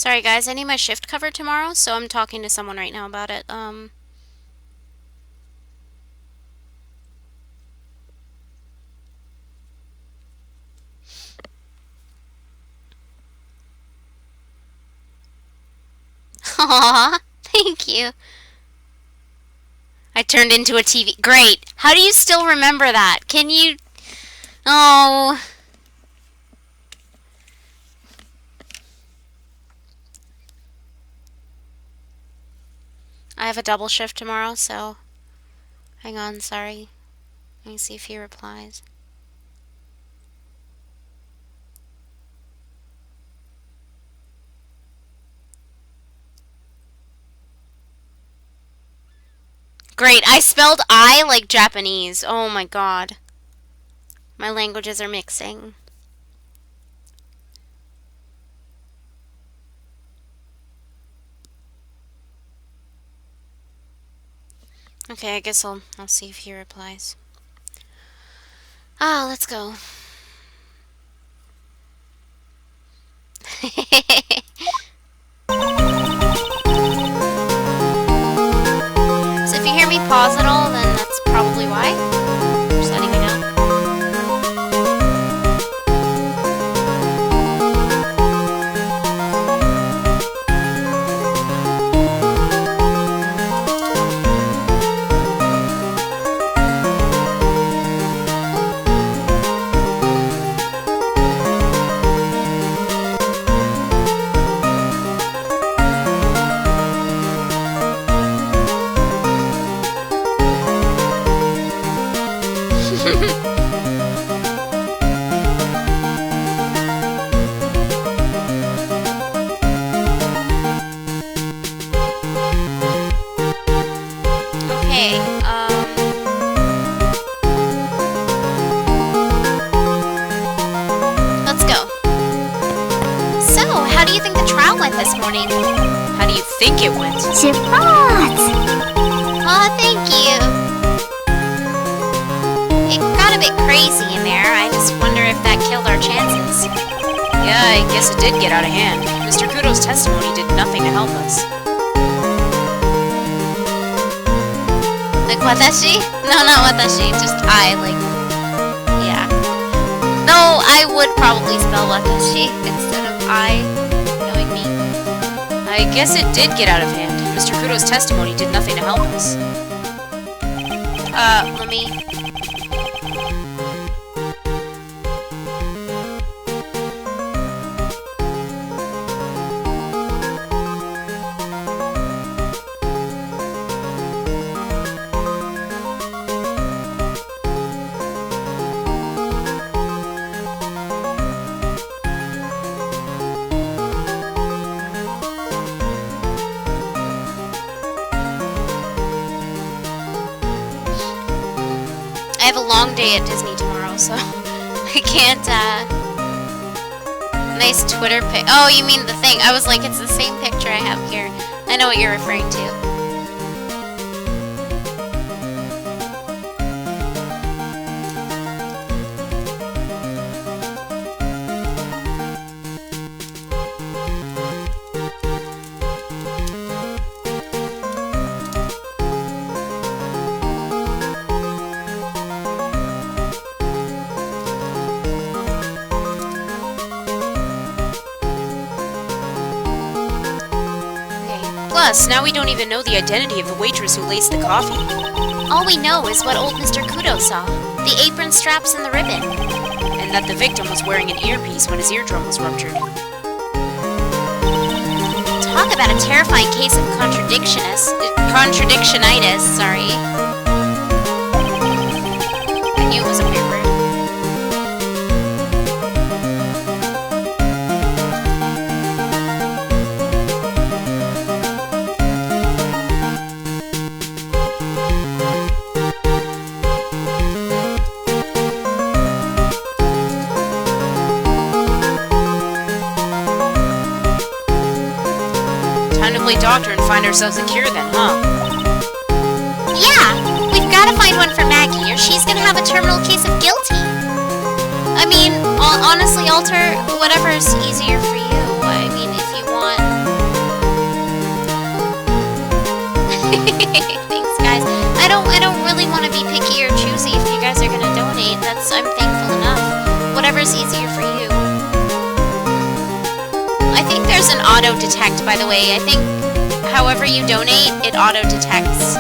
Sorry guys, I need my shift covered tomorrow, so I'm talking to someone right now about it. Aww, thank you. I turned into a TV. Great. How do you still remember that? Can you... Oh... I have a double shift tomorrow, so... Hang on, sorry. Let me see if he replies. Great, I spelled I like Japanese. Oh my god. My languages are mixing. Okay, I guess I'll see if he replies. Ah, let's go. So if you hear me pause at all, then that's probably why. Just letting you know. Let's go. So, how do you think the trial went this morning? How do you think it went? Aw, thank you. It got a bit crazy in there. I just wonder if that killed our chances. Yeah, I guess it did get out of hand. Mr. Kudo's testimony did nothing to help us. Like watashi? No, not watashi. Just I, like... Yeah. No, I would probably spell watashi instead of I, knowing me. I guess it did get out of hand. Mr. Kudo's testimony did nothing to help us. Let me... I have a long day at Disney tomorrow, so I can't, Nice Twitter pic. Oh, you mean the thing. I was like, it's the same picture I have here. I know what you're referring to. Plus, now we don't even know the identity of the waitress who laced the coffee. All we know is what old Mr. Kudo saw. The apron straps and the ribbon. And that the victim was wearing an earpiece when his eardrum was ruptured. Talk about a terrifying case of contradictionitis, sorry. I knew it was a weird word. Time to play doctor and find ourselves a cure then, huh? Yeah! We've gotta find one for Maggie, or she's gonna have a terminal case of guilty. I mean, honestly, Alter, whatever's easier for you. I mean, if you want... there's an auto-detect, by the way. I think however you donate, it auto-detects.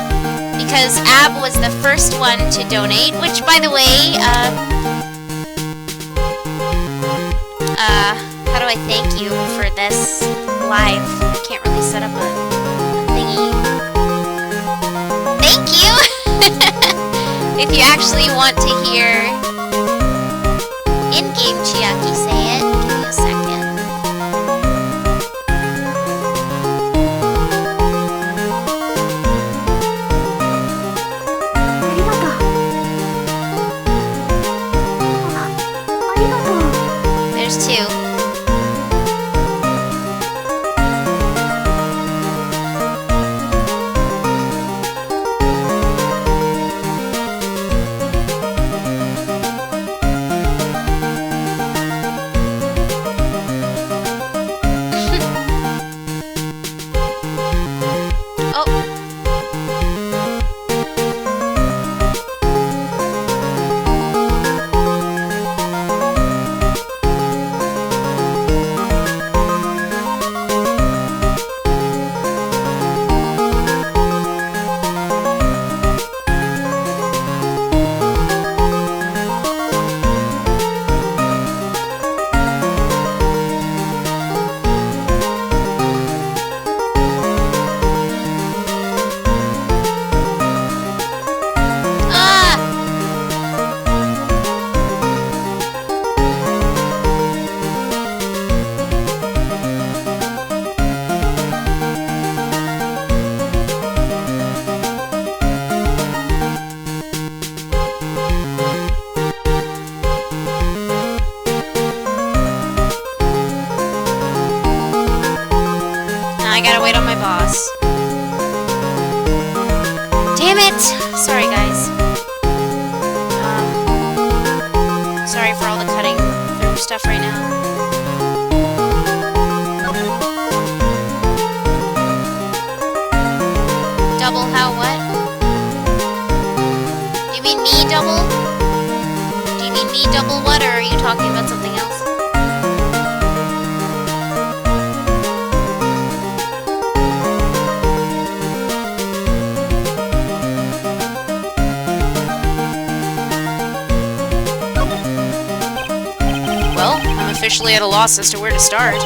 Because Ab was the first one to donate, which, by the way, how do I thank you for this live? I can't really set up a thingy. Thank you! If you actually want to hear in-game Chiaki say it, give me a second. There's two. I gotta wait on my boss. Damn it! Sorry, guys. Sorry for all the cutting through stuff right now. Double how what? Do you mean me double? Do you mean me double what, or are you talking about something else? Officially at a loss as to where to start.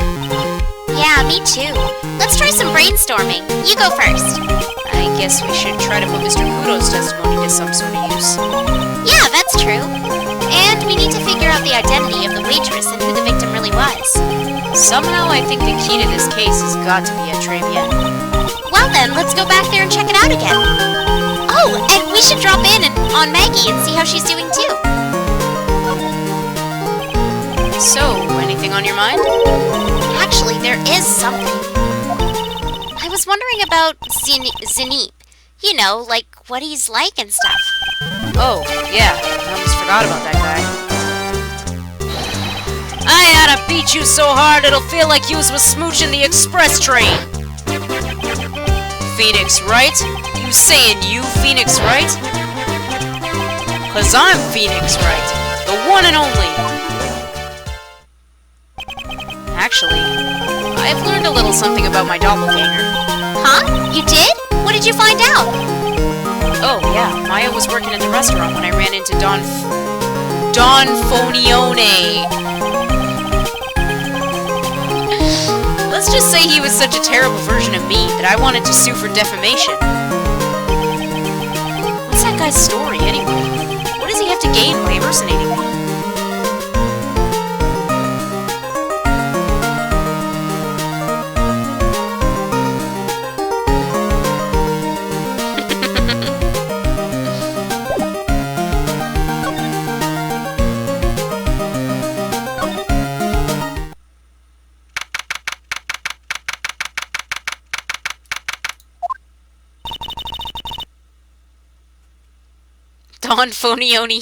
Yeah, me too. Let's try some brainstorming. You go first. I guess we should try to put Mr. Kudo's testimony to some sort of use. Yeah, that's true. And we need to figure out the identity of the waitress and who the victim really was. Somehow I think the key to this case has got to be at Tribulations. Well then, let's go back there and check it out again. Oh, and we should drop in on Maggie and see how she's doing too. So, anything on your mind? Actually, there is something. I was wondering about Zenith. You know, like what he's like and stuff. Oh, yeah. I almost forgot about that guy. I oughta beat you so hard it'll feel like you was smooching the express train. Phoenix, right? You saying you Phoenix, right? 'Cause I'm Phoenix, right? The one and only. Actually, I've learned a little something about my doppelganger. Huh? You did? What did you find out? Oh, yeah. Maya was working at the restaurant when I ran into Don Fonione. Let's just say he was such a terrible version of me that I wanted to sue for defamation. What's that guy's story, anyway? What does he have to gain by impersonating me? Don Fonione,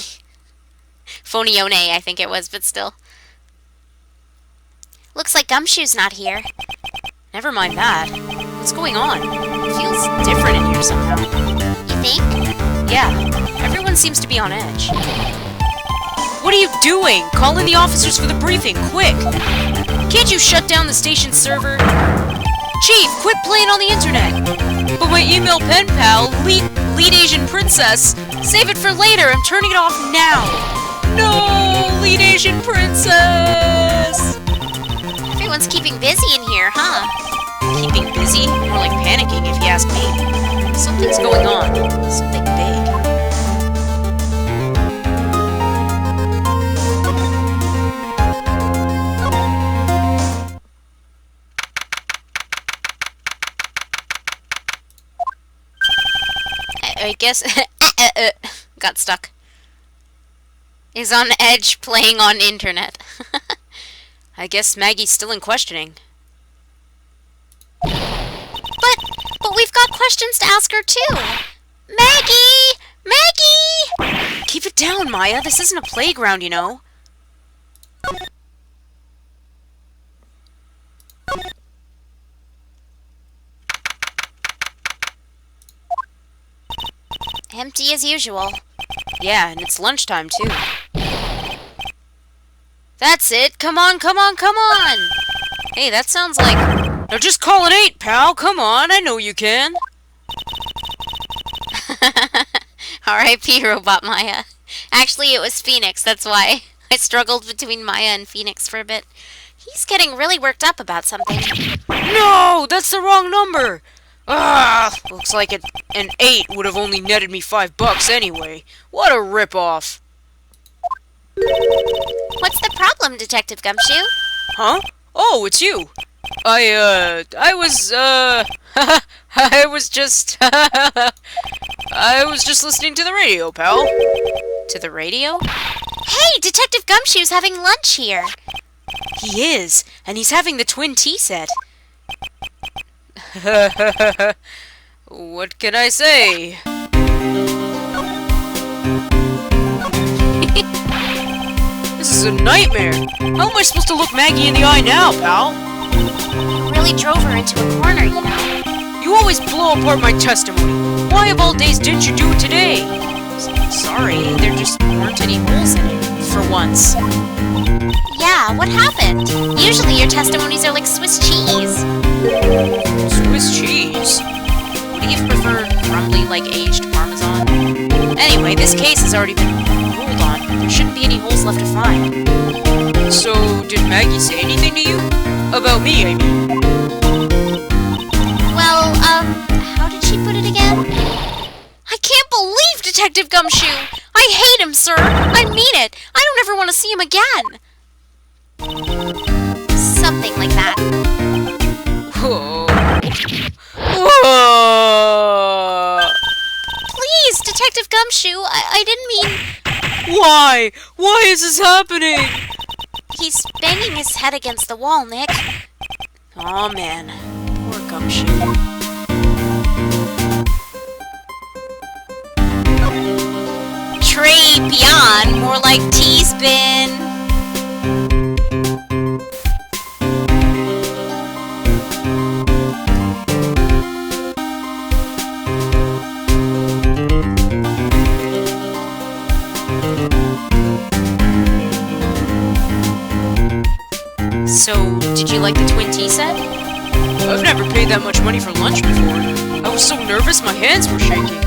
I think it was, but still. Looks like Gumshoe's not here. Never mind that. What's going on? It feels different in here somehow. You think? Yeah, everyone seems to be on edge. What are you doing? Call in the officers for the briefing, quick! Can't you shut down the station's server? Chief, quit playing on the internet! But my email pen pal, Lead Asian Princess, save it for later, I'm turning it off now! No! Lead Asian Princess! Everyone's keeping busy in here, huh? Keeping busy? More like panicking, if you ask me. Something's going on. Something big. I guess... got stuck. Is on edge playing on internet. I guess Maggie's still in questioning. But we've got questions to ask her too. Maggie! Maggie! Keep it down, Maya. This isn't a playground, you know. Empty as usual. Yeah, and it's lunchtime, too. That's it! Come on, come on, come on! Hey, that sounds like... Now just call it 8, pal! Come on, I know you can! R.I.P. Robot Maya. Actually, it was Phoenix, that's why. I struggled between Maya and Phoenix for a bit. He's getting really worked up about something. No! That's the wrong number! Ah! Looks like an 8 would have only netted me $5 anyway. What a rip-off! What's the problem, Detective Gumshoe? Huh? Oh, it's you! I was just... I was just listening to the radio, pal. To the radio? Hey, Detective Gumshoe's having lunch here. He is, and he's having the twin tea set. What can I say? This is a nightmare. How am I supposed to look Maggie in the eye now, pal? Really drove her into a corner, you know. You always blow apart my testimony. Why of all days didn't you do it today? Sorry, there just weren't any holes in it, for once. Yeah, what happened? Usually your testimonies are like Swiss cheese. Swiss cheese? Would you prefer crumbly like aged Parmesan? Anyway, this case has already been ruled on. There shouldn't be any holes left to find. So, did Maggie say anything to you? About me, I mean. Well, how did she put it again? I can't believe Detective Gumshoe! I hate him, sir! I mean it! I don't ever want to see him again! Something like that. Whoa. Please, Detective Gumshoe, I didn't mean... Why? Why is this happening? He's banging his head against the wall, Nick. Aw, man. Poor Gumshoe. Tray beyond, more like teaspoon. So, did you like the twin tea set? I've never paid that much money for lunch before. I was so nervous my hands were shaking.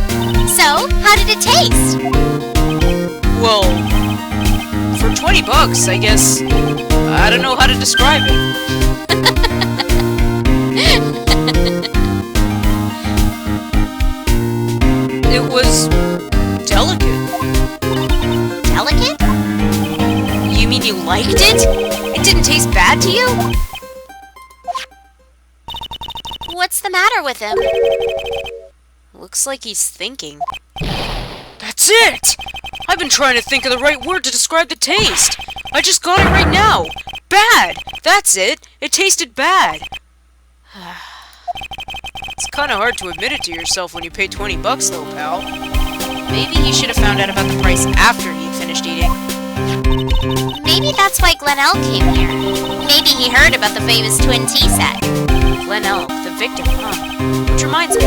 So, how did it taste? Well, for $20, I guess. I don't know how to describe it. It was delicate. Delicate? You mean you liked it? It didn't taste bad to you? What's the matter with him? Looks like he's thinking. That's it! I've been trying to think of the right word to describe the taste. I just got it right now. Bad! That's it! It tasted bad. It's kind of hard to admit it to yourself when you pay $20 though, pal. Maybe he should have found out about the price after he'd finished eating. Maybe that's why Glen Elk came here. Maybe he heard about the famous twin tea set. Glen Elk, the victim, huh? Which reminds me,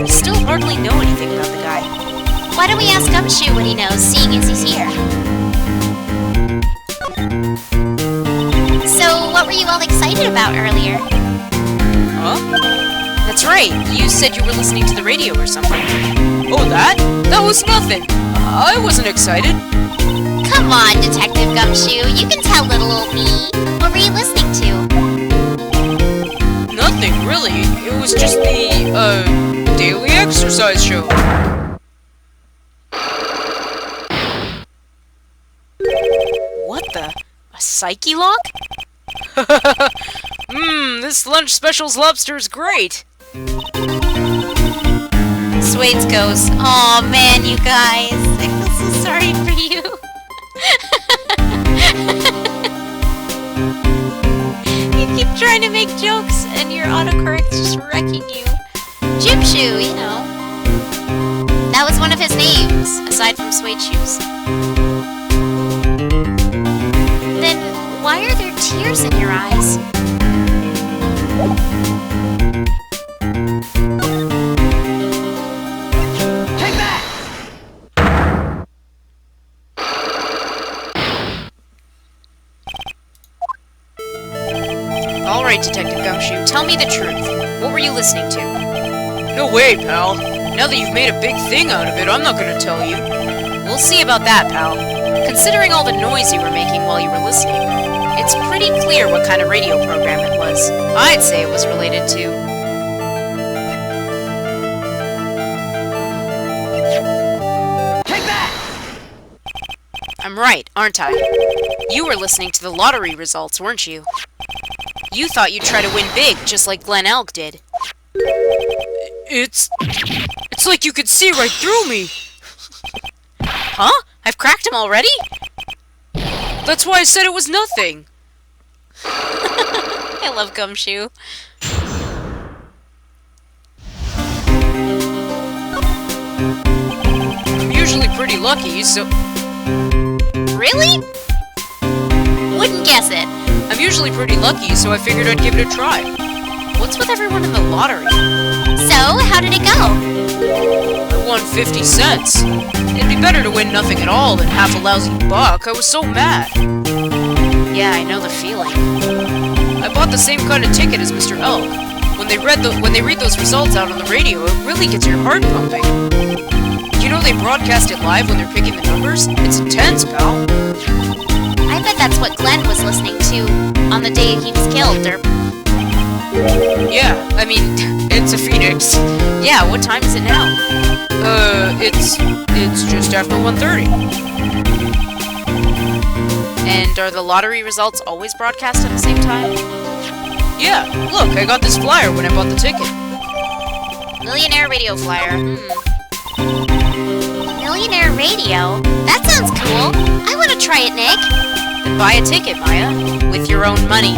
we still hardly know anything about the guy. Why don't we ask Gumshoe what he knows, seeing as he's here? So, what were you all excited about earlier? Huh? That's right. You said you were listening to the radio or something. Oh, that? That was nothing. I wasn't excited. Come on, Detective Gumshoe. You can tell little old me. What were you listening to? Nothing, really. It was just the, daily exercise show. What the? A psyche lock? This lunch special's lobster is great. Swades goes, "Aw, man, you guys. I feel so sorry for you." You keep trying to make jokes, and your autocorrect's just wrecking you. Gypshoe, you know. That was one of his names, aside from Suede Shoes. Then why are there tears in your eyes? Take that! Alright, Detective Gumshoe, tell me the truth. What were you listening to? No way, pal. Now that you've made a big thing out of it, I'm not gonna tell you. We'll see about that, pal. Considering all the noise you were making while you were listening, it's pretty clear what kind of radio program it was. I'd say it was related to... Take that! I'm right, aren't I? You were listening to the lottery results, weren't you? You thought you'd try to win big, just like Glen Elk did. It's like you could see right through me! Huh? I've cracked him already? That's why I said it was nothing! I love Gumshoe. I'm usually pretty lucky, so... Really? Wouldn't guess it. I'm usually pretty lucky, so I figured I'd give it a try. What's with everyone in the lottery? So, how did it go? I won 50 cents. It'd be better to win nothing at all than half a lousy buck. I was so mad. Yeah, I know the feeling. I bought the same kind of ticket as Mr. Elk. When they read those results out on the radio, it really gets your heart pumping. You know they broadcast it live when they're picking the numbers? It's intense, pal. I bet that's what Glenn was listening to on the day he was killed, or... Yeah, I mean, it's a phoenix. Yeah, what time is it now? It's just after 1:30. And are the lottery results always broadcast at the same time? Yeah, look, I got this flyer when I bought the ticket. Millionaire radio flyer. Millionaire radio? That sounds cool. I want to try it, Nick. Then buy a ticket, Maya, with your own money.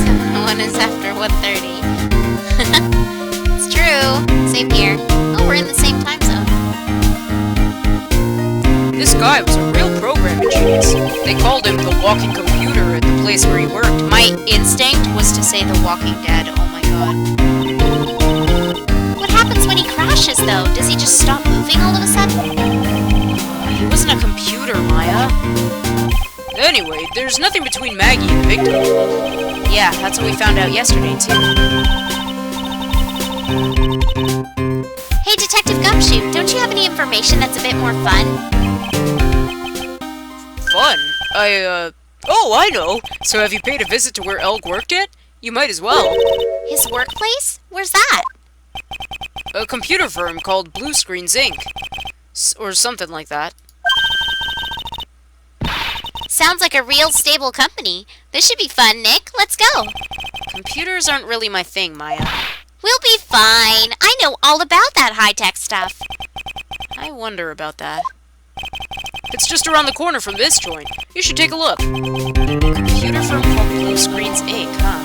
Someone is after 1:30. It's true. Same here. Oh, we're in the same time zone. This guy was a real programming genius. They called him the walking computer at the place where he worked. My instinct was to say the Walking Dead. Oh my god. What happens when he crashes, though? Does he just stop moving all of a sudden? He wasn't a computer, Maya. Anyway, there's nothing between Maggie and the victim. Yeah, that's what we found out yesterday, too. Hey, Detective Gumshoe, don't you have any information that's a bit more fun? Fun? Oh, I know! So have you paid a visit to where Elk worked yet? You might as well. His workplace? Where's that? A computer firm called Blue Screens Inc. Or something like that. Sounds like a real stable company. This should be fun, Nick. Let's go. Computers aren't really my thing, Maya. We'll be fine. I know all about that high-tech stuff. I wonder about that. It's just around the corner from this joint. You should take a look. Computer firm called Blue Screens Inc., huh?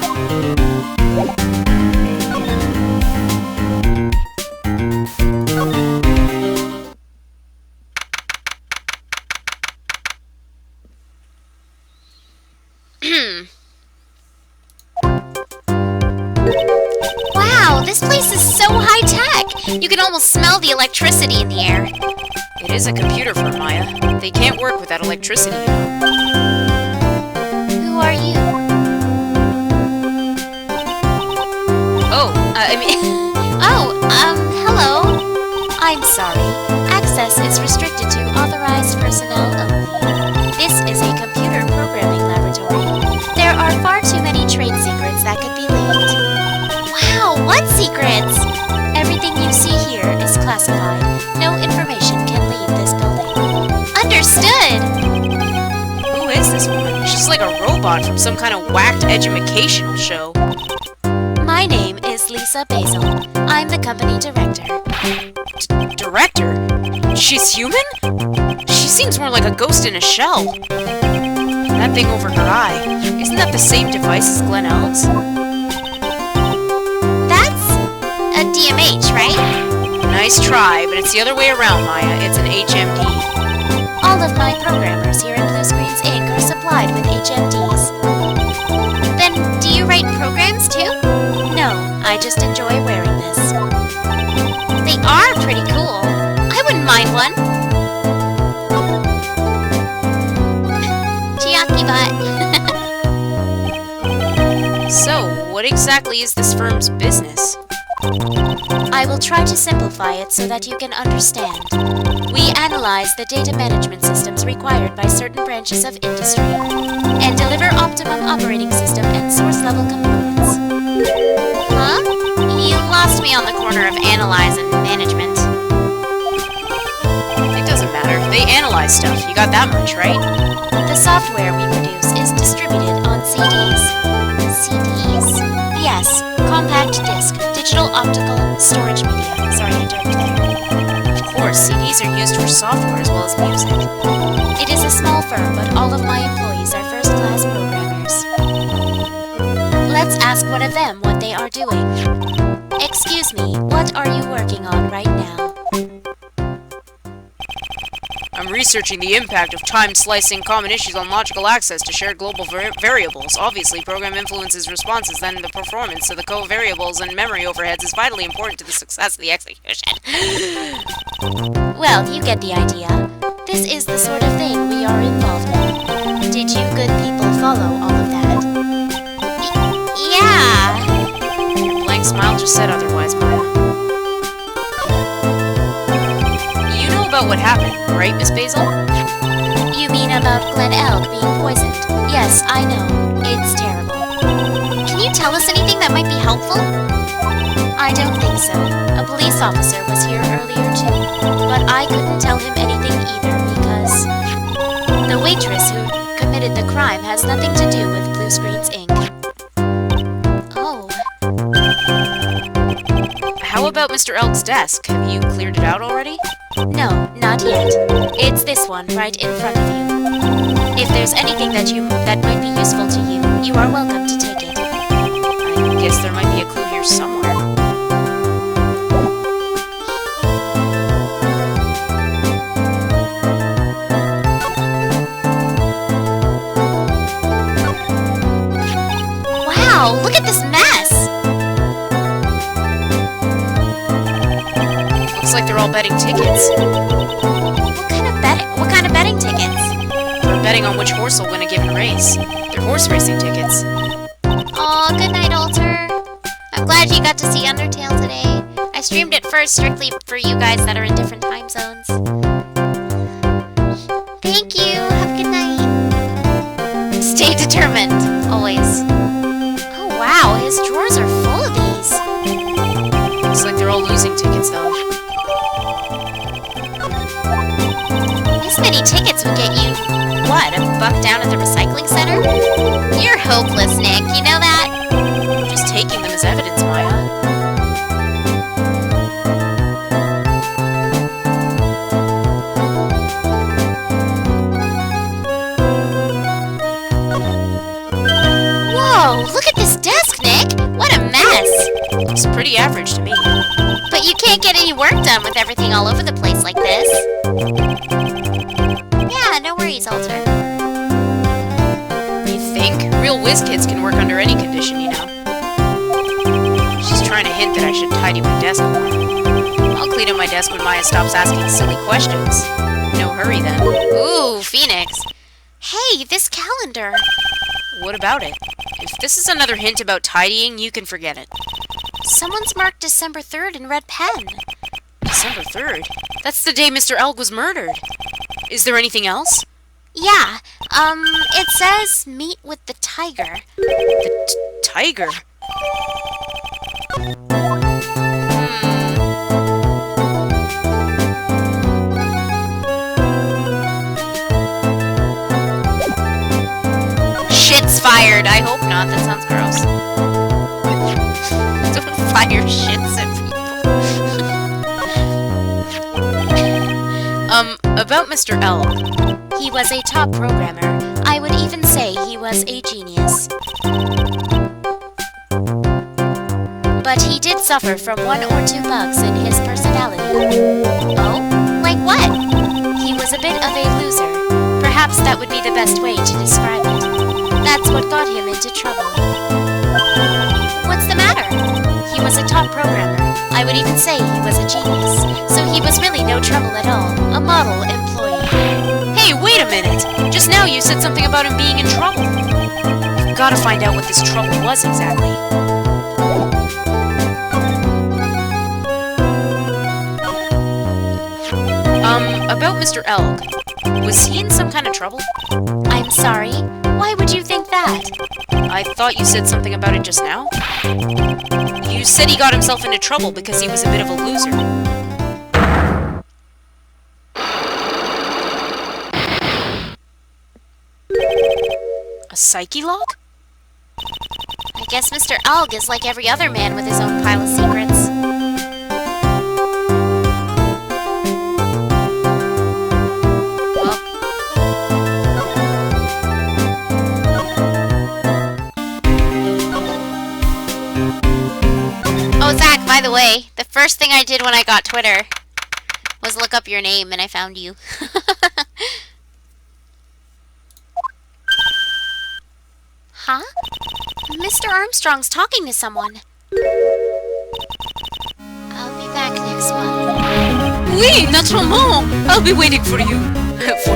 Wow, this place is so high-tech. You can almost smell the electricity in the air. It is a computer firm, Maya. They can't work without electricity, you know. Who are you? Oh, hello. I'm sorry. Access is restricted to authorized personnel only. This is a computer programming laboratory. There are far too many trade secrets that could be leaked. Wow, what secrets? Everything you see here is classified. No information can leave this building. Understood! who is this woman? She's like a robot from some kind of whacked educational show. My name is Lisa Basil. I'm the company director. Director? She's human? She seems more like a ghost in a shell. And that thing over her eye, isn't that the same device as Glen Elg's? That's a DMH, right? Nice try, but it's the other way around, Maya. It's an HMD. All of my programmers here in Blue Screens Inc. are supplied with HMDs. Then, do you write programs too? No, I just enjoy wearing this. They are pretty cool. I wouldn't mind one. Chiaki bot. So, what exactly is this firm's business? I will try to simplify it so that you can understand. We analyze the data management systems required by certain branches of industry and deliver optimum operating system and source level components. Huh? You lost me on the corner of analyze and management. It doesn't matter. They analyze stuff. You got that much, right? The software we produce is distributed on CDs. CDs? Yes, compact disc, digital optical storage media. Sorry, I jumped there. Of course, CDs are used for software as well as music. It is a small firm, but all of my employees are first-class programmers. Let's ask one of them what they are doing. Excuse me, what are you working on right now? I'm researching the impact of time-slicing common issues on logical access to shared global variables. Obviously, program influences responses, then the performance of the covariables and memory overheads is vitally important to the success of the execution. Well, you get the idea. This is the sort of thing we are involved in. Did you good people follow all of that? Yeah. Your blank smile just said otherwise, Maya. You know about what happened, right, Miss Basil? You mean about Glen Elg being poisoned? Yes, I know. It's terrible. Can you tell us anything that might be helpful? I don't think so. A police officer was here earlier too, but I couldn't tell him anything either because the waitress who committed the crime has nothing to do with Blue Screens Inc. Oh. How about Mr. Elg's desk? Have you cleared it out already? No, not yet. It's this one right in front of you. If there's anything that might be useful to you, you are welcome to take it. I guess there might be a clue here somewhere. Wow, look at this mess! Looks like they're all betting tickets. What kind of betting tickets? They're betting on which horse will win a given race. They're horse racing tickets. Aw, good night, Alter. I'm glad you got to see Undertale today. I streamed it first strictly for you guys that are in different time zones. Thank you. Have a good night. Stay determined, always. Oh, wow, his drawers are full of these. Looks like they're all losing tickets, though. This many tickets would get you, what, $1 down at the recycling center? You're hopeless, Nick. You know that? I'm just taking them as evidence, Maya. Whoa, look at this desk, Nick. What a mess. Looks pretty average to me. But you can't get any work done with everything all over the place like this. Yeah, no worries, Alter. You think? Real whiz kids can work under any condition, you know. She's trying to hint that I should tidy my desk more. wait at my desk when Maya stops asking silly questions. No hurry then. Ooh, Phoenix. Hey, this calendar. What about it? If this is another hint about tidying, you can forget it. Someone's marked December 3rd in red pen. December 3rd? That's the day Mr. Elg was murdered. Is there anything else? Yeah, it says meet with the tiger. The tiger? Shit's fired. I hope not. That sounds gross. Don't fire shits at people. About Mr. Elg. He was a top programmer. I would even say he was a genius. But he did suffer from 1 or 2 bugs in his personality. Oh? Like what? He was a bit of a loser. Perhaps that would be the best way to describe it. That's what got him into trouble. What's the matter? He was a top programmer. I would even say he was a genius. So he was really no trouble at all. A model employee. Hey, wait a minute! Just now you said something about him being in trouble. We've gotta find out what this trouble was exactly. About Mr. Elg. Was he in some kind of trouble? I'm sorry? Why would you think that? I thought you said something about it just now. You said he got himself into trouble because he was a bit of a loser. A psyche log? I guess Mr. Elg is like every other man with his own pile of secrets. Oh, Zach, by the way, the first thing I did when I got Twitter was look up your name, and I found you. Huh? Mr. Armstrong's talking to someone. I'll be back next month. Oui, naturellement! I'll be waiting for you. If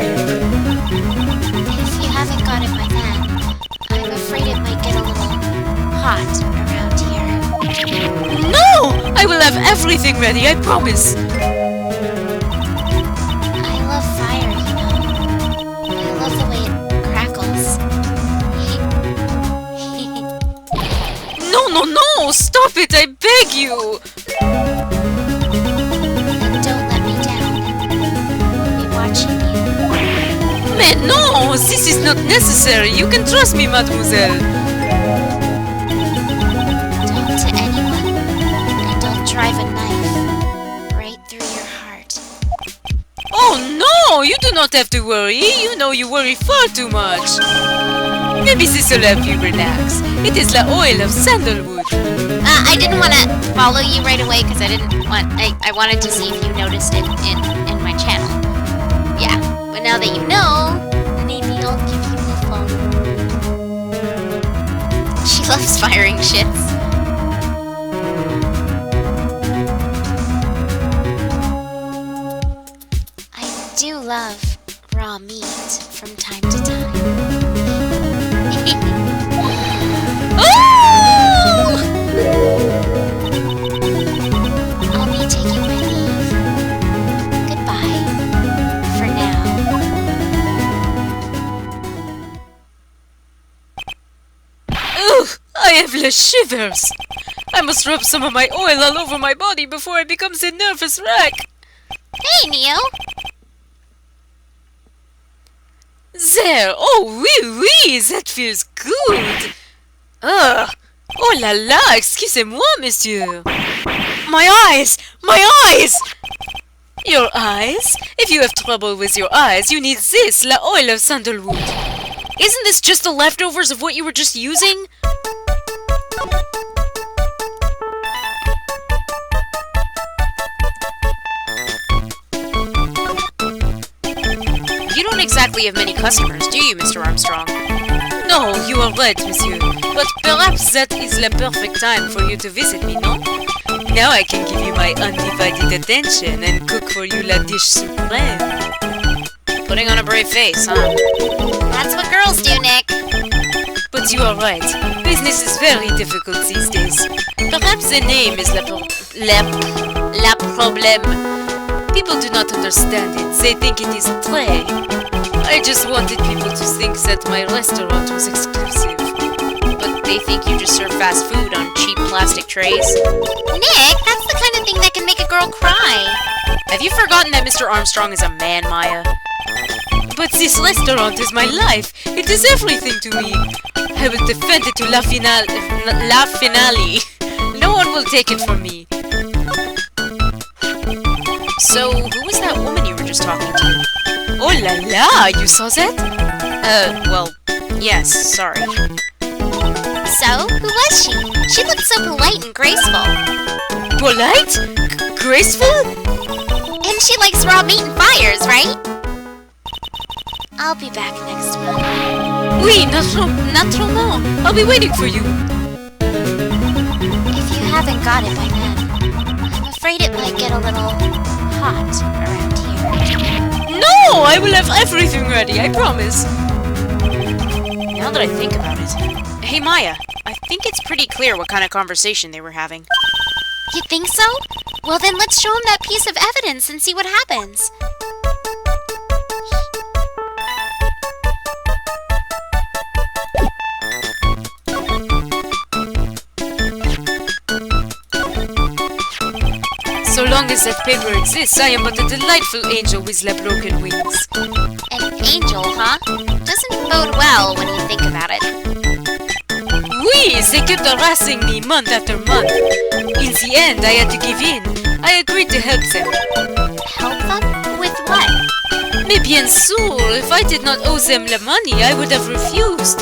you haven't got it by then, I'm afraid it might get a little hot around here. No! I will have everything ready, I promise. I love fire, you know. I love the way it crackles. No! Stop it, I beg you! Don't let me down. I'll be watching you. Mais no! This is not necessary. You can trust me, mademoiselle. Don't to anyone. And don't drive a knife right through your heart. Oh no! You do not have to worry. You know you worry far too much. Maybe this will help you relax. It is the oil of sandalwood. I didn't want to follow you right away because I wanted to see if you noticed it in my channel. Yeah, but now that you know, maybe I'll give you a phone. She loves firing shits. I do love raw meat from time to time. I'll be taking my leave. Goodbye. For now. Ugh! I have the shivers. I must rub some of my oil all over my body before I become a nervous wreck. Hey, Neo. There! Oh, oui, that feels good! Ugh! Oh la la! Excusez-moi, monsieur! My eyes! My eyes! Your eyes? If you have trouble with your eyes, you need this, la oil of sandalwood. Isn't this just the leftovers of what you were just using? You don't exactly have many customers, do you, Mr. Armstrong? No, you are right, monsieur. But perhaps that is the perfect time for you to visit me, no? now I can give you my undivided attention and cook for you la dish supreme. Putting on a brave face, huh? That's what girls do, Nick. But you are right. Business is very difficult these days. Perhaps the name is la problème. People do not understand it. They think it is très. I just wanted people to think that my restaurant was exclusive. But they think you just serve fast food on cheap plastic trays? Nick, that's the kind of thing that can make a girl cry. Have you forgotten that Mr. Armstrong is a man, Maya? But this restaurant is my life. It is everything to me. I will defend it to la finale. No one will take it from me. So, who was that woman you were just talking to? Oh la la, you saw that? Well, yes, sorry. So, who was she? She looked so polite and graceful. Polite? Graceful? And she likes raw meat and fires, right? I'll be back next month. Oui, naturellement. I'll be waiting for you. If you haven't got it by then, I'm afraid it might get a little hot around here. No! I will have everything ready, I promise. Now that I think about it... Hey, Maya, I think it's pretty clear what kind of conversation they were having. You think so? Well, then let's show him that piece of evidence and see what happens. So long as that paper exists, I am but a delightful angel with la broken wings. An angel, huh? Doesn't bode well when you think about it. Oui, they kept harassing me month after month. In the end, I had to give in. I agreed to help them. Help them? With what? Mais bien sûr, if I did not owe them the money, I would have refused.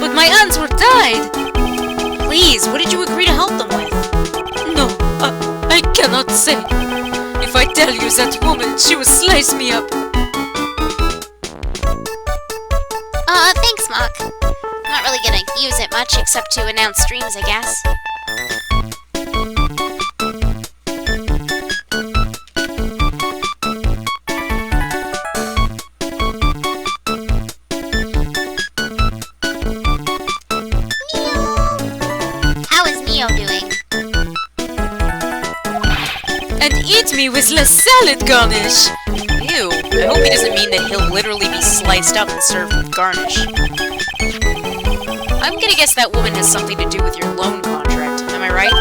But my hands were tied. Please, what did you agree to help them with? No, I cannot say. If I tell you that woman, she will slice me up. Thanks, Mock. I'm not really gonna use it much except to announce streams, I guess. How is Neo doing? And eat me with la salad garnish! Ew, I hope he doesn't mean that he'll literally be sliced up and served with garnish. I'm gonna guess that woman has something to do with your loan contract, am I right?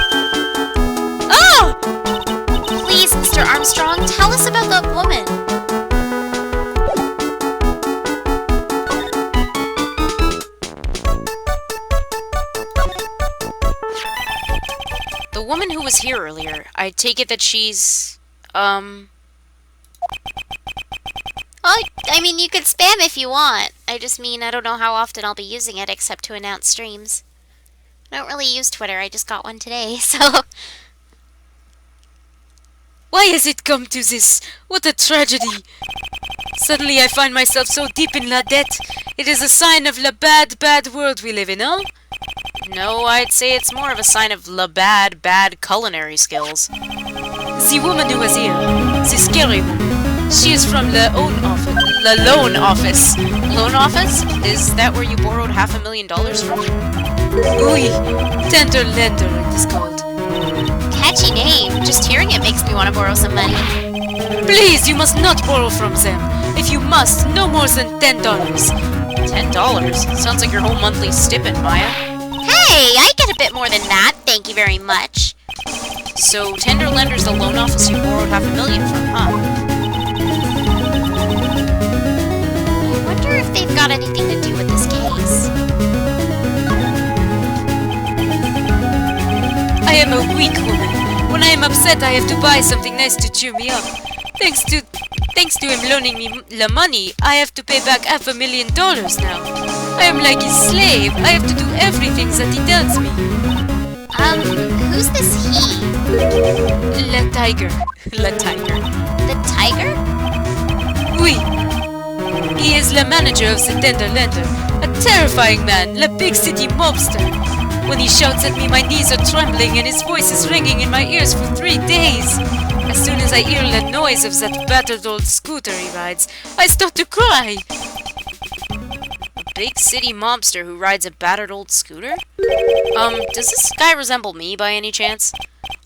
Ah! Please, Mr. Armstrong, tell us about that woman. The woman who was here earlier, I take it that she's... Oh, I mean, you could spam if you want. I just mean I don't know how often I'll be using it except to announce streams. I don't really use Twitter, I just got one today, so... Why has it come to this? What a tragedy! Suddenly I find myself so deep in la debt. It is a sign of la bad, bad world we live in, huh? No, I'd say it's more of a sign of la bad, bad culinary skills. The woman who was here, the scary woman, she is from the loan office. Loan office? Is that where you borrowed $500,000 from? Oui, tender lender it is called. Catchy name. Just hearing it makes me want to borrow some money. Please, you must not borrow from them. If you must, no more than $10. $10? Sounds like your whole monthly stipend, Maya. Hey, I get a bit more than that, thank you very much. So, Tender Lender's the loan office you borrowed $500,000 from, huh? I wonder if they've got anything to do with this case. I am a weak woman. When I am upset, I have to buy something nice to cheer me up. Thanks to him loaning me the money, I have to pay back $500,000 now. I am like his slave. I have to do everything that he tells me. Who's this he? Le tiger. Le tiger. The tiger? Oui. He is the manager of the Tender Lender. A terrifying man, the big city mobster. When he shouts at me, my knees are trembling and his voice is ringing in my ears for 3 days. As soon as I hear the noise of that battered old scooter he rides, I start to cry. A big city mobster who rides a battered old scooter? Does this guy resemble me by any chance?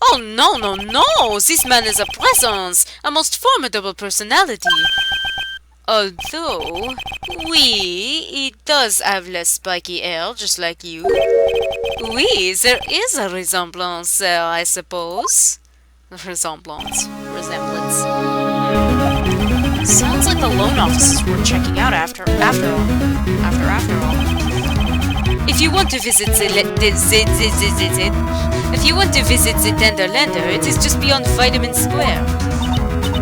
Oh, no, no, no! This man is a presence! A most formidable personality! Although, he does have less spiky hair, just like you. There is a resemblance there, I suppose. Resemblance. Sounds like the loan office is worth checking out after all. If you want to visit the tender lender, it is just beyond Vitamin Square.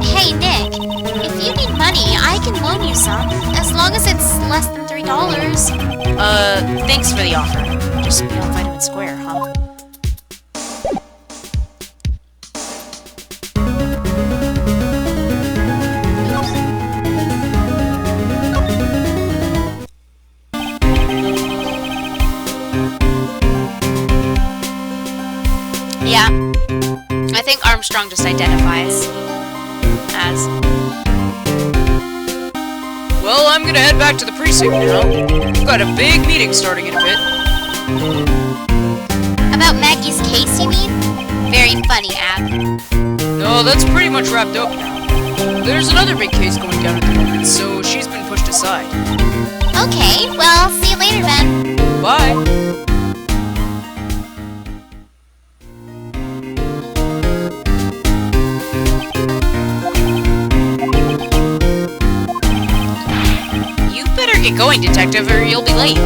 Hey, Nick. If you need money, I can loan you some. As long as it's less than $3. Thanks for the offer. Just beyond Vitamin Square, huh? Yeah. I think Armstrong just identifies as... Well, I'm gonna head back to the precinct now. We've got a big meeting starting in a bit. About Maggie's case, you mean? Very funny, Ab. No, that's pretty much wrapped up now. There's another big case going down at the moment, so she's been pushed aside. Okay, well, see you later then. Bye! Get going, detective, or you'll be late.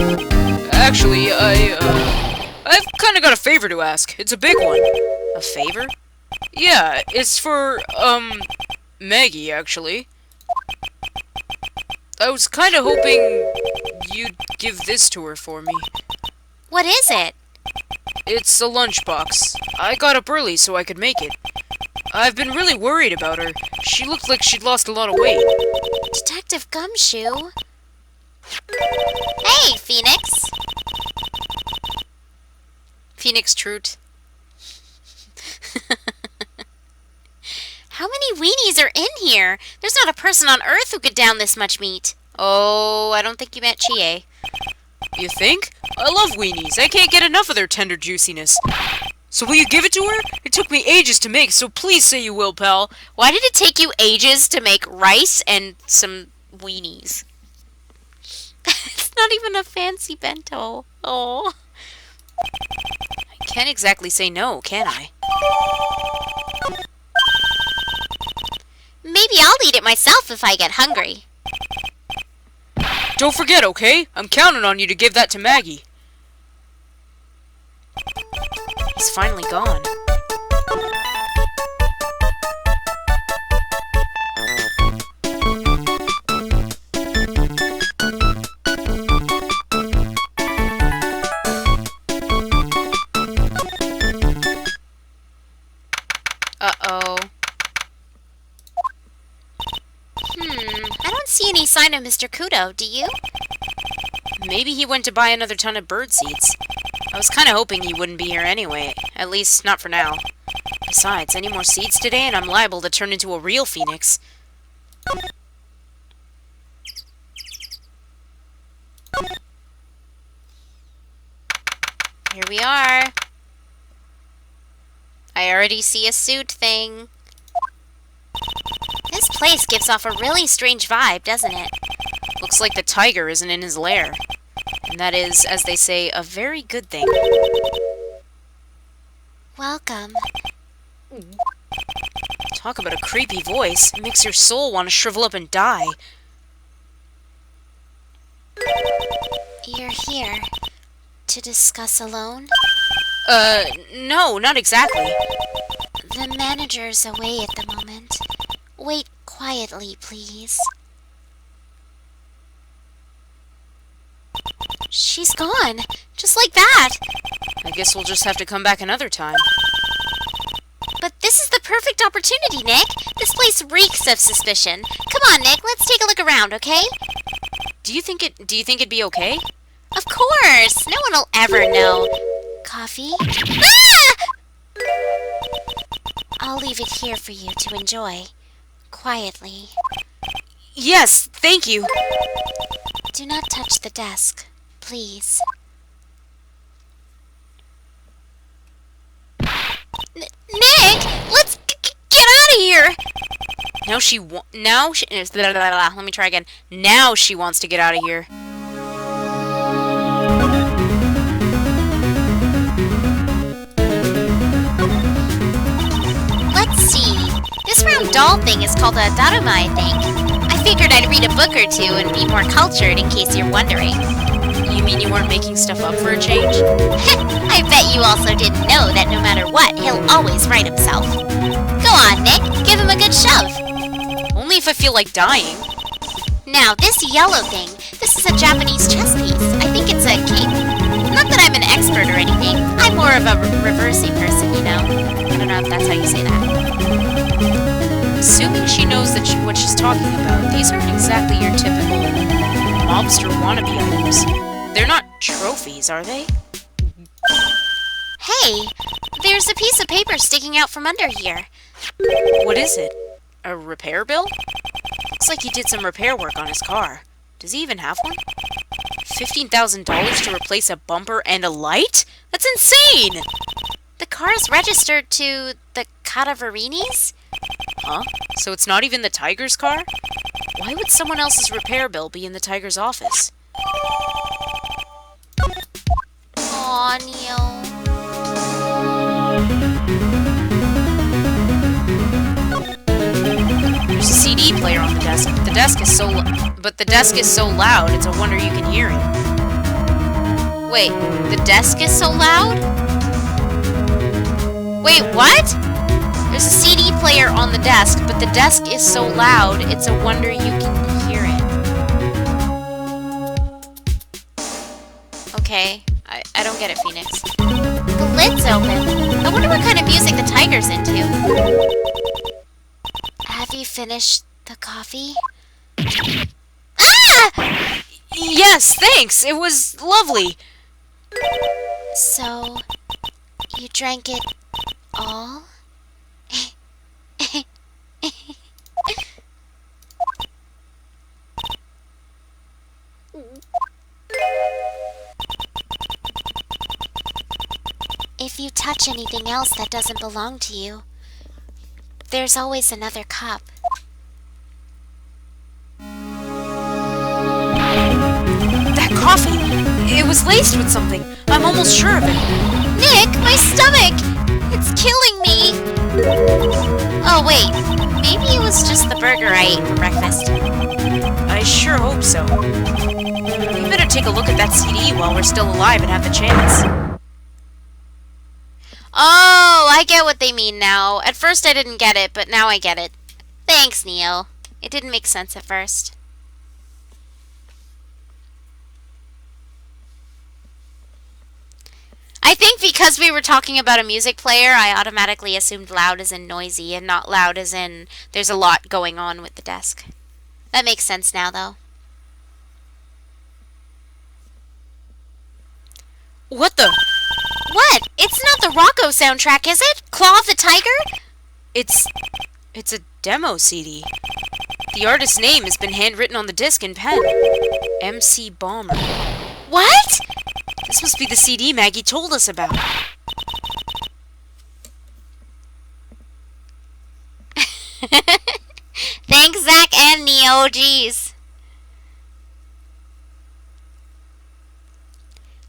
Actually, I've kind of got a favor to ask. It's a big one. A favor? Yeah, it's for, Maggie, actually. I was kind of hoping you'd give this to her for me. What is it? It's a lunchbox. I got up early so I could make it. I've been really worried about her. She looked like she'd lost a lot of weight. Detective Gumshoe? Hey, Phoenix! Phoenix Truth. How many weenies are in here? There's not a person on Earth who could down this much meat. Oh, I don't think you meant Chie. You think? I love weenies. I can't get enough of their tender juiciness. So will you give it to her? It took me ages to make, so please say you will, pal. Why did it take you ages to make rice and some weenies? It's not even a fancy bento. Oh. I can't exactly say no, can I? Maybe I'll eat it myself if I get hungry. Don't forget, okay? I'm counting on you to give that to Maggie. He's finally gone. Uh-oh. I don't see any sign of Mr. Kudo, do you? Maybe he went to buy another ton of bird seeds. I was kind of hoping he wouldn't be here anyway. At least, not for now. Besides, any more seeds today and I'm liable to turn into a real phoenix. Here we are. I already see a suit thing. This place gives off a really strange vibe, doesn't it? Looks like the tiger isn't in his lair. And that is, as they say, a very good thing. Welcome. Talk about a creepy voice. It makes your soul want to shrivel up and die. You're here to discuss alone? No, not exactly. The manager's away at the moment. Wait quietly, please. She's gone. Just like that. I guess we'll just have to come back another time. But this is the perfect opportunity, Nick. This place reeks of suspicion. Come on, Nick. Let's take a look around, okay? Do you think it'd be okay? Of course. No one will ever know. coffee? Ah! I'll leave it here for you to enjoy. Quietly. Yes, thank you. Do not touch the desk, please. Nick, let's get out of here. Let me try again. Now she wants to get out of here. Let's see. This round doll thing is called a Daruma, I think. I figured I'd read a book or two and be more cultured in case you're wondering. You mean you weren't making stuff up for a change? I bet you also didn't know that no matter what, he'll always right himself. Go on, Nick. Give him a good shove. Only if I feel like dying. Now, this yellow thing, this is a Japanese chess piece. I think it's a king. Not that I'm an expert or anything. I'm more of a reversing person, you know. I don't know if that's how you say that. Assuming she knows what she's talking about, these aren't exactly your typical mobster wannabe items. They're not trophies, are they? Hey, there's a piece of paper sticking out from under here. What is it? A repair bill? Looks like he did some repair work on his car. Does he even have one? $15,000 to replace a bumper and a light? That's insane! The car's registered to the Cadaverinis? Huh? So it's not even the Tiger's car? Why would someone else's repair bill be in the Tiger's office? Aw, Neil. There's a CD player on the desk. But the desk is so loud, it's a wonder you can hear it. Wait, the desk is so loud? Wait, what? There's a CD player on the desk, but the desk is so loud, it's a wonder you can hear it. Okay, I don't get it, Phoenix. The lid's open. I wonder what kind of music the Tiger's into. Have you finished the coffee? Ah! Yes, thanks! It was lovely! So, you drank it all? If you touch anything else that doesn't belong to you, there's always another cup. That coffee! It was laced with something. I'm almost sure of it. Nick, my stomach! It's killing me! Oh, wait. Maybe it was just the burger I ate for breakfast. I sure hope so. We better take a look at that CD while we're still alive and have the chance. Oh, I get what they mean now. At first I didn't get it, but now I get it. Thanks, Neo. It didn't make sense at first. I think because we were talking about a music player, I automatically assumed loud as in noisy and not loud as in there's a lot going on with the desk. That makes sense now, though. What the? What? It's not the Rocco soundtrack, is it? Claw of the Tiger? It's a demo CD. The artist's name has been handwritten on the disc in pen. MC Bomber. What? This must be the CD Maggie told us about. Thanks, Zach and Neo. Jeez.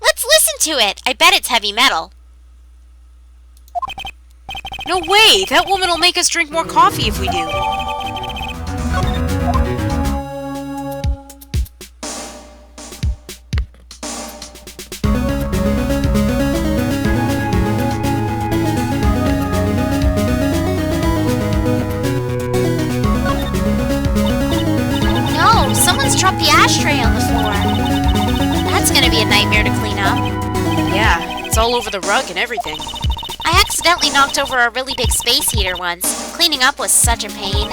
Let's listen to it. I bet it's heavy metal. No way! That woman will make us drink more coffee if we do. No, someone's dropped the ashtray on the floor. That's gonna be a nightmare to clean up. Yeah, it's all over the rug and everything. I accidentally knocked over a really big space heater once. Cleaning up was such a pain.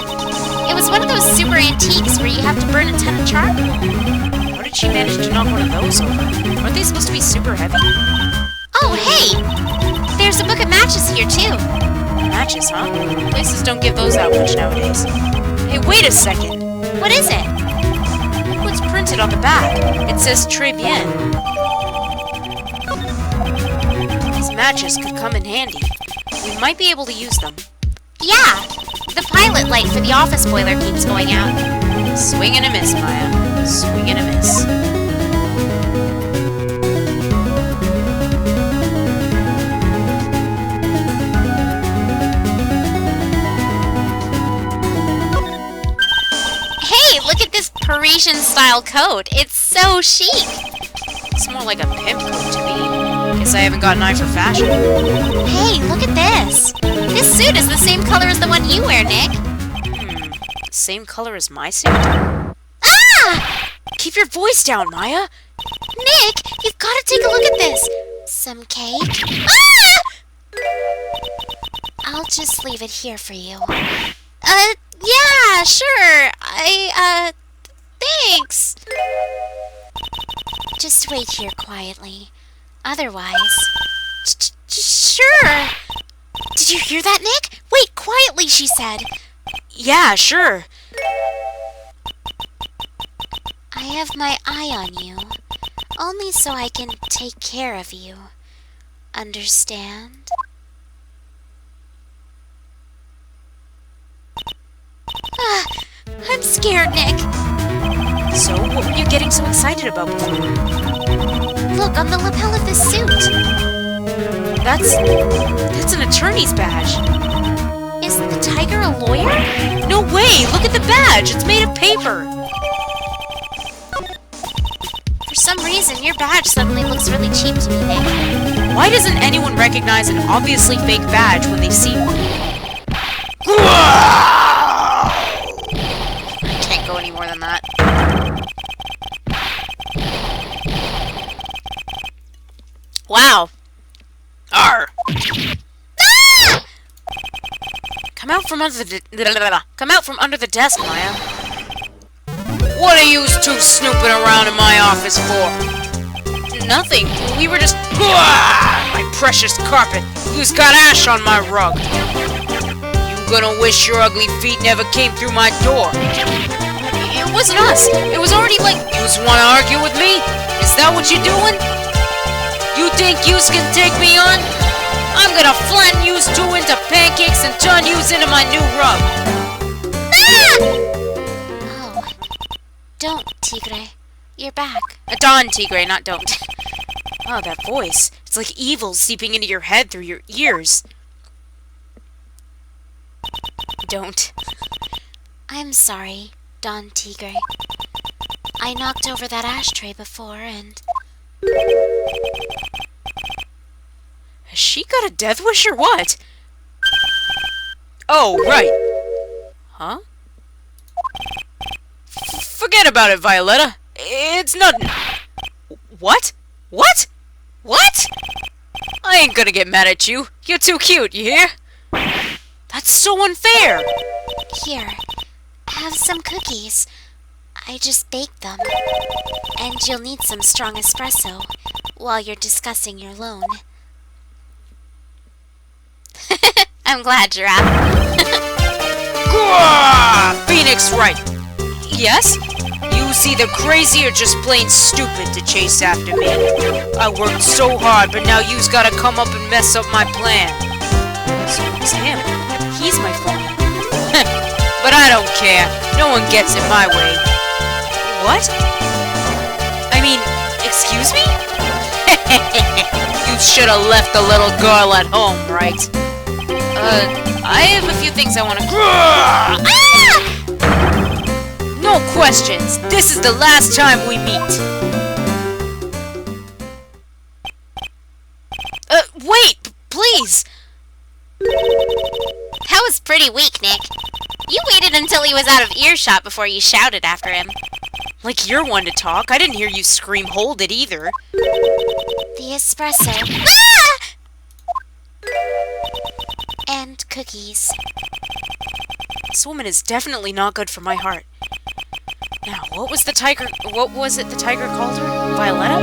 It was one of those super antiques where you have to burn a ton of charcoal. How did she manage to knock one of those over? Aren't they supposed to be super heavy? Oh, hey! Hey! There's a book of matches here, too. Matches, huh? Places don't give those out much nowadays. Hey, wait a second! What is it? Look what's printed on the back. It says Tribulations. These matches could come in handy. We might be able to use them. Yeah! The pilot light for the office boiler keeps going out. Swing and a miss, Maya. Swing and a miss. Hey, look at this Parisian-style coat. It's so chic. It's more like a pimp coat to me. Guess I haven't got an eye for fashion. Hey, look at this. This suit is the same color as the one you wear, Nick. Same color as my suit? Ah! Keep your voice down, Maya! Nick, you've got to take a look at this. Some cake? Ah! I'll just leave it here for you. Yeah, sure. Thanks. Just wait here quietly. Otherwise... Sure. Did you hear that, Nick? Wait quietly, she said. Yeah, sure. I have my eye on you. Only so I can take care of you. Understand? I'm scared, Nick. So, what were you getting so excited about before? Look, on the lapel of this suit. That's an attorney's badge. Is the tiger a lawyer? No way! Look at the badge! It's made of paper! For some reason, your badge suddenly looks really cheap to me, Nick. Why doesn't anyone recognize an obviously fake badge when they see one? Can't go any more than that. Wow. Arr! Ah! Come out from under the desk, Maya. What are you two snooping around in my office for? Nothing. We were just... My precious carpet. You's got ash on my rug. You gonna wish your ugly feet never came through my door. It wasn't us. It was already like... Yous wanna argue with me? Is that what you doing? You think yous can take me on? I'm gonna flatten yous two into pancakes and turn yous into my new rug. Oh. Don't, Tigre. You're back. Don, Tigre, not don't. Oh, that voice. It's like evil seeping into your head through your ears. Don't. I'm sorry, Don Tigre. I knocked over that ashtray before and... Has she got a death wish or what? Oh, right. Huh? Forget about it, Violetta. It's nothing. What? What? What? I ain't gonna get mad at you. You're too cute, you hear? That's so unfair. Here, have some cookies. I just baked them. And you'll need some strong espresso while you're discussing your loan. I'm glad, Giraffe. Phoenix right. Yes? You's either crazy or just plain stupid to chase after me. I worked so hard, but now you's gotta come up and mess up my plan. So it's him. He's my phone. But I don't care. No one gets in my way. What? I mean, excuse me? You should have left the little girl at home, right? I have a few things I want to... Ah! No questions. This is the last time we meet. Wait, please. That was pretty weak, Nick. You waited until he was out of earshot before you shouted after him. Like you're one to talk. I didn't hear you scream hold it either. The espresso. Ah! And cookies. This woman is definitely not good for my heart. Now, what was it the tiger called her? Violetta?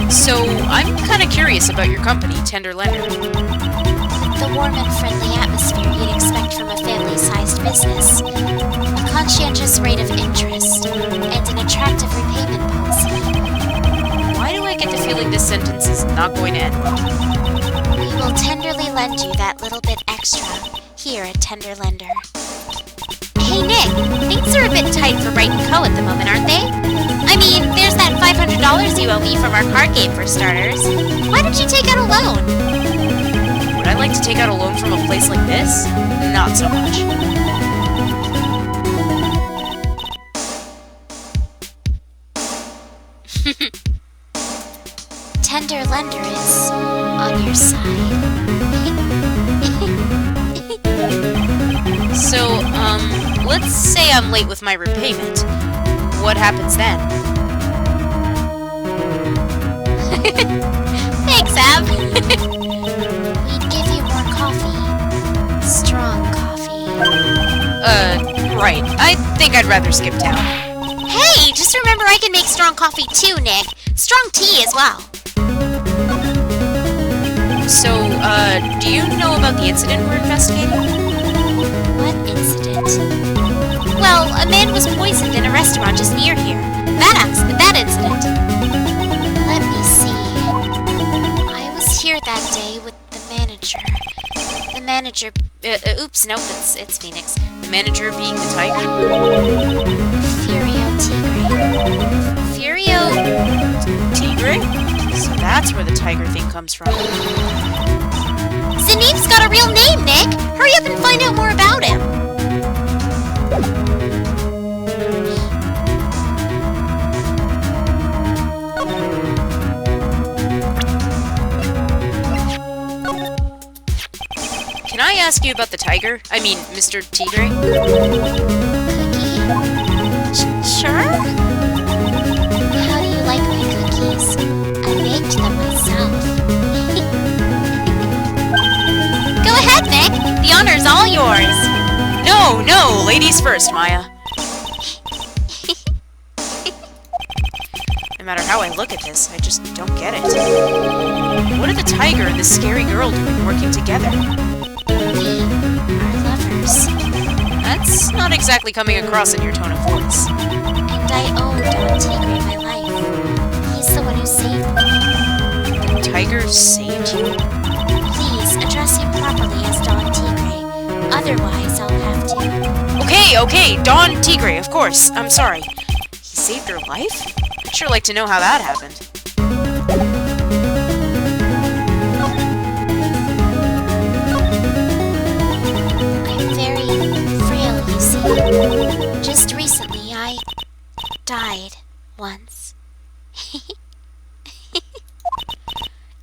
So, I'm kind of curious about your company, Tender Lender. The warm and friendly atmosphere you'd expect from a family-sized business, a conscientious rate of interest, and an attractive repayment policy. Why do I get the feeling this sentence is not going to end well? We will tenderly lend you that little bit extra here at Tender Lender. Hey Nick, things are a bit tight for Bright & Co. at the moment, aren't they? I mean, there's that $500 you owe me from our card game for starters. Why don't you take out a loan? Would I like to take out a loan from a place like this? Not so much. Tender Lender is on your side. So, let's say I'm late with my repayment. What happens then? Thanks, Ab. We'd give you more coffee. Strong coffee. Right. I think I'd rather skip town. Hey, just remember I can make strong coffee too, Nick. Strong tea as well. So, do you know about the incident we're investigating? What incident? Well, a man was poisoned in a restaurant just near here. That incident. Let me see. I was here that day with the manager. The manager... oops, nope, it's Phoenix. The manager being the tiger? Furio Tigre. Furio... Tigre? So that's where the tiger thing comes from. Zanif's got a real name, Nick! Hurry up and find out more about him! Can I ask you about the tiger? I mean, Mr. Tigre? Cookie? Sure? How do you like my cookies? I baked them myself. Go ahead, Nick! The honor's all yours! No, ladies first, Maya. No matter how I look at this, I just don't get it. What are the tiger and this scary girl doing working together? We are lovers. That's not exactly coming across in your tone of voice. And I owe Don Tigre my life. He's the one who saved me. The tiger saved you? Please, address him properly as Don Tigre. Otherwise, I'll have to... Okay, Don Tigre, of course. I'm sorry. He saved your life? I'd sure like to know how that happened. I'm very frail, you see. Just recently, I died once.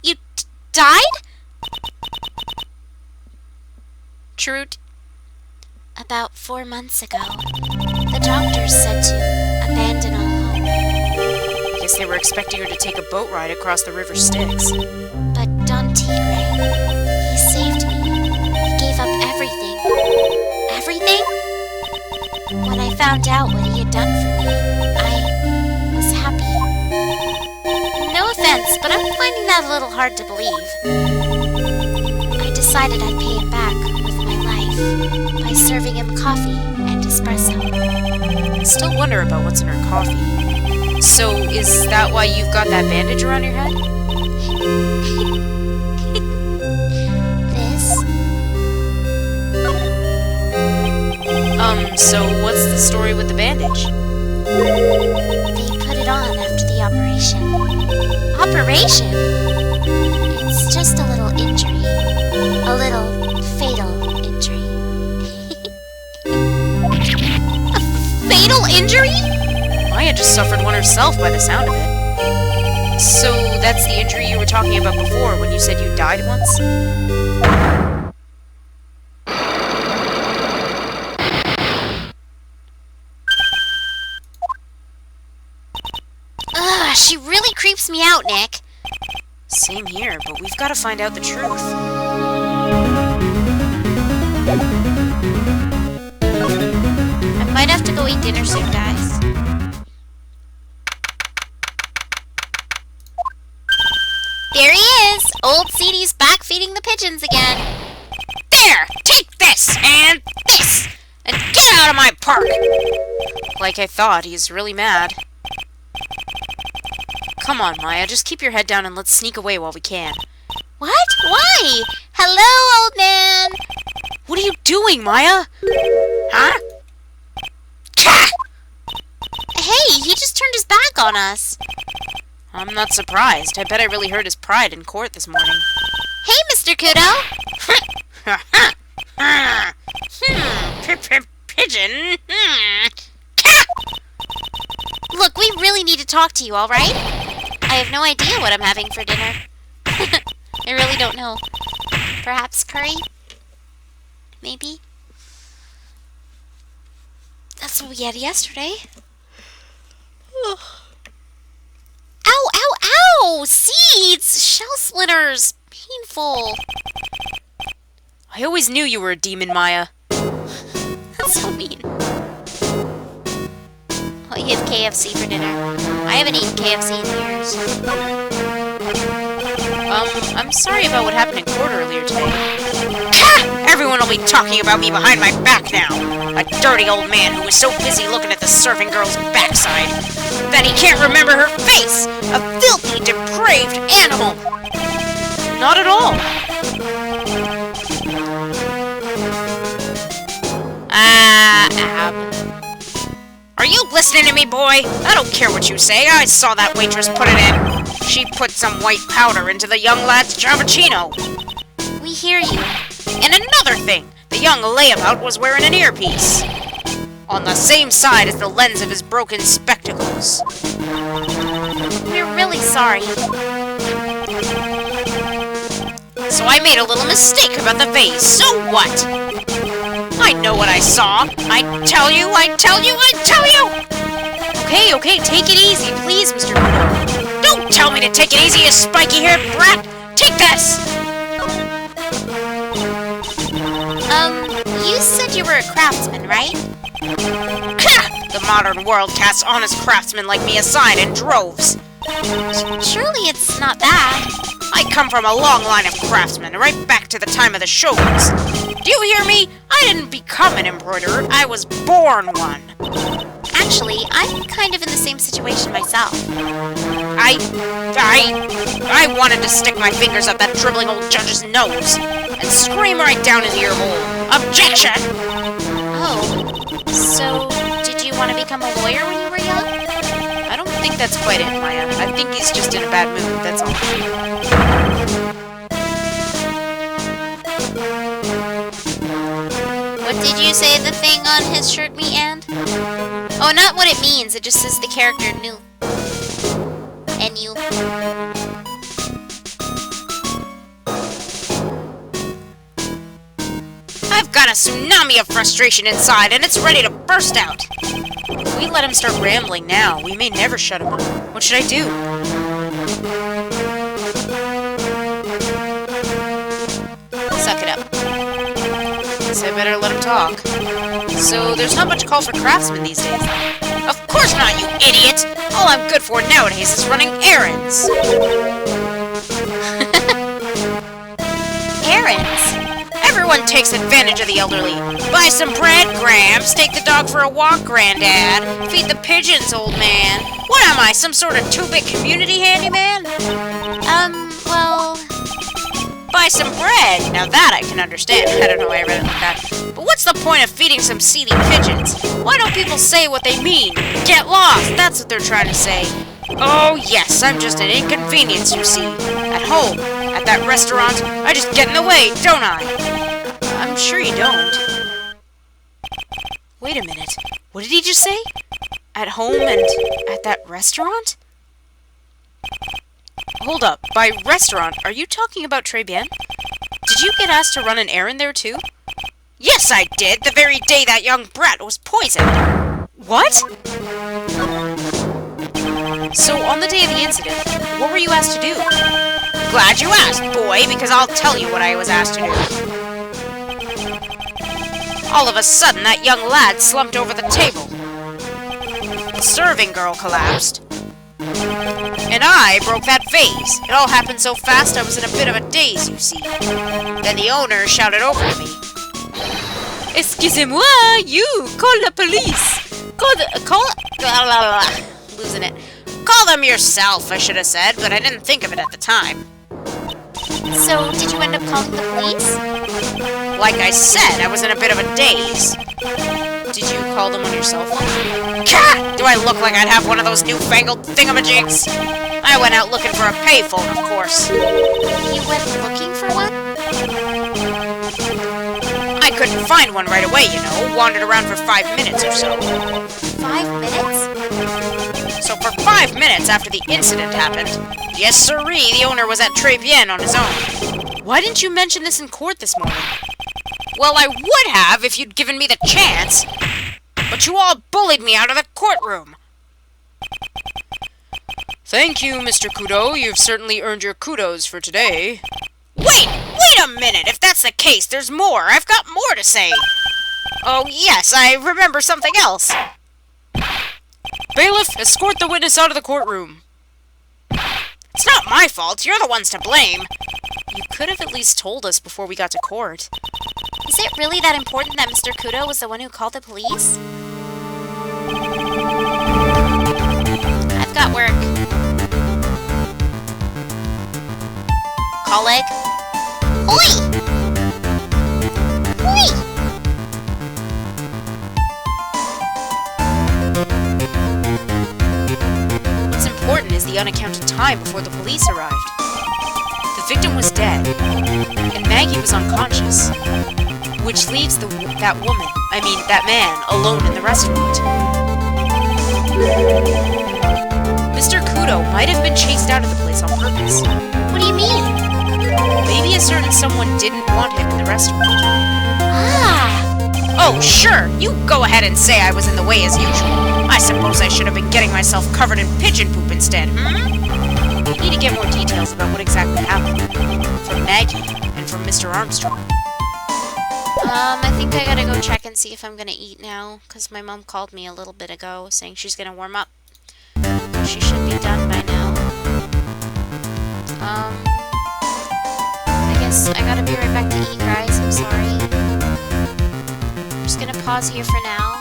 You died? True. About 4 months ago, the doctors said to abandon all hope. I guess they were expecting her to take a boat ride across the River Styx. But Don Tigre, he saved me. He gave up everything. Everything? When I found out what he had done for me, I was happy. No offense, but I'm finding that a little hard to believe. I decided I'd pay him back with my life by serving him coffee and espresso. I still wonder about what's in her coffee. So, is that why you've got that bandage around your head? This? So what's the story with the bandage? They put it on after the operation. Operation? It's just a little injury. A little fatal injury. Fatal injury? Maya just suffered one herself by the sound of it. So that's the injury you were talking about before when you said you died once? Ugh, she really creeps me out, Nick. Same here, but we've got to find out the truth. I might have to go eat dinner soon, guys. Old Seedy's back feeding the pigeons again. There! Take this! And this! And get out of my park! Like I thought, he's really mad. Come on, Maya, just keep your head down and let's sneak away while we can. What? Why? Hello, old man! What are you doing, Maya? Huh? Hey, he just turned his back on us. I'm not surprised. I bet I really hurt his pride in court this morning. Hey, Mr. Kudo! Pigeon! Look, we really need to talk to you, alright? I have no idea what I'm having for dinner. I really don't know. Perhaps curry? Maybe? That's what we had yesterday. Ow, ow, ow! Seeds! Shell splitters! Painful. I always knew you were a demon, Maya. That's so mean. Oh, you have KFC for dinner. I haven't eaten KFC in years. I'm sorry about what happened in court earlier today. Everyone will be talking about me behind my back now. A dirty old man who was so busy looking at the serving girl's backside that he can't remember her face. A filthy, depraved animal. Not at all. Ab. Are you listening to me, boy? I don't care what you say. I saw that waitress put it in. She put some white powder into the young lad's cappuccino. We hear you. And another thing, the young layabout was wearing an earpiece. On the same side as the lens of his broken spectacles. We're really sorry. So I made a little mistake about the vase. So what? I know what I saw. I tell you. Okay, take it easy, please, Mr. Kudo. Don't tell me to take it easy, you spiky-haired brat. Take this. You said you were a craftsman, right? The modern world casts honest craftsmen like me aside in droves. Surely it's not bad. I come from a long line of craftsmen, right back to the time of the shoguns. Do you hear me? I didn't become an embroiderer, I was born one. Actually, I'm kind of in the same situation myself. I wanted to stick my fingers up that dribbling old judge's nose and scream right down his ear hole. Objection! Oh, so did you want to become a lawyer when you were young? I don't think that's quite it, Maya. I think he's just in a bad mood, that's all. What did you say the thing on his shirt me and? Oh, not what it means, it just says the character knew. And you. I've got a tsunami of frustration inside, and it's ready to burst out. If we let him start rambling now, we may never shut him up. What should I do? Suck it up. Guess I better let him talk. So, there's not much call for craftsmen these days. Of course not, you idiot! All I'm good for nowadays is running errands. Errands? Everyone takes advantage of the elderly. Buy some bread, Gramps. Take the dog for a walk, Granddad. Feed the pigeons, old man. What am I, some sort of two-bit community handyman? Well... Buy some bread. Now that I can understand. I don't know why I read it like that. But what's the point of feeding some seedy pigeons? Why don't people say what they mean? Get lost, that's what they're trying to say. Oh yes, I'm just an inconvenience, you see. At home, at that restaurant, I just get in the way, don't I? I'm sure you don't. Wait a minute. What did he just say? At home and at that restaurant? Hold up. By restaurant, are you talking about Tribulations? Did you get asked to run an errand there too? Yes, I did. The very day that young brat was poisoned. What? So, on the day of the incident, what were you asked to do? Glad you asked, boy, because I'll tell you what I was asked to do. All of a sudden, that young lad slumped over the table. The serving girl collapsed. And And I broke that vase. It all happened so fast I was in a bit of a daze, you see. Then the owner shouted over to me. Excusez-moi, you! Call the police! Losing it. Call them yourself, I should have said, but I didn't think of it at the time. So, did you end up calling the police? Like I said, I was in a bit of a daze. Did you call them on your cell phone? Gah! Do I look like I'd have one of those newfangled thingamajigs? I went out looking for a payphone, of course. You went looking for one? I couldn't find one right away, you know. Wandered around for 5 minutes or so. 5 minutes? So for 5 minutes after the incident happened, yes sirree, the owner was at Tribulations on his own. Why didn't you mention this in court this morning? Well, I would have if you'd given me the chance. But you all bullied me out of the courtroom. Thank you, Mr. Kudo. You've certainly earned your kudos for today. Wait a minute! If that's the case, there's more. I've got more to say. Oh, yes, I remember something else. Bailiff, escort the witness out of the courtroom. It's not my fault. You're the ones to blame. You could have at least told us before we got to court. Is it really that important that Mr. Kudo was the one who called the police? I've got work. Colleague? Oi! Oi! What's important is the unaccounted time before the police arrived. The victim was dead, and Maggie was unconscious, which leaves that man, alone in the restaurant. Mr. Kudo might have been chased out of the place on purpose. What do you mean? Maybe a certain someone didn't want him in the restaurant. Ah! Oh, sure, you go ahead and say I was in the way as usual. I suppose I should have been getting myself covered in pigeon poop instead, We need to get more details about what exactly happened. From Maggie, and from Mr. Armstrong. I think I gotta go check and see if I'm gonna eat now, because my mom called me a little bit ago saying she's gonna warm up. She should be done by now. I guess I gotta be right back to eat, guys. I'm sorry. I'm just gonna pause here for now.